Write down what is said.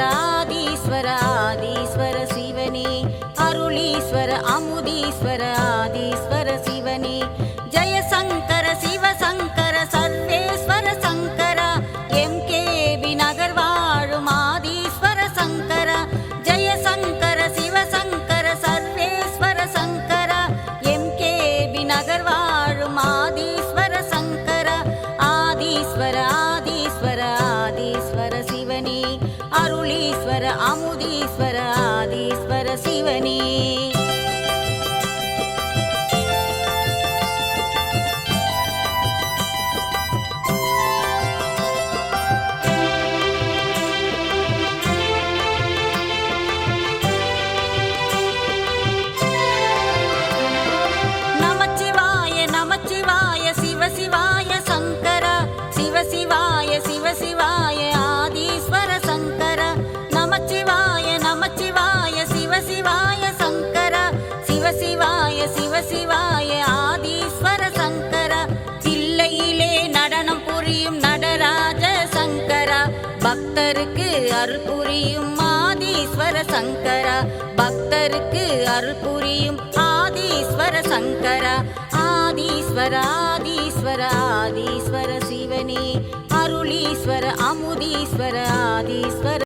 ஆதீஸ்வர ஆதீஸ்வர சிவனே அருளீஸ்வர அமுதீஸ்வர ஆதீஸ்வர சிவனே ஜெயசங்கர சிவசங்கர சர்வேஸ்வர சங்கரா எம்கேபி நகர் வாழும் ஆதீஸ்வர சங்கரா ஜெயசங்கர சிவசங்கர சர்வேஸ்வர சங்கரா எம்கேபி நகர் வாழும் ஆதீஸ்வர சங்கரா ஆதீஸ்வர ஆதீஸ்வர ஆதீஸ்வர சிவனே அருளீஸ்வர அமுதீஸ்வர ஆதீஸ்வர சிவனே நமச்சிவாய நமச்சிவாய சிவசிவாய சங்கரா சிவசிவாய சிவசிவாய ஆதீஸ்வர சங்கரா நமச்சிவாய நமச்சிவாய சிவசிவாய சங்கரா சிவசிவாய சிவசிவாய ஆதீஸ்வர சங்கரா தில்லையிலே நடனம் புரியும் நடராஜ சங்கரா பக்தருக்கு அருள் புரியும் ஆதீஸ்வர சங்கரா பக்தருக்கு அருள் புரியும் ஆதீஸ்வர சங்கரா ஆதீஸ்வர ஆதீஸ்வர ஆதீஸ்வர சிவனே அருளீஸ்வர அமுதீஸ்வர ஆதீஸ்வர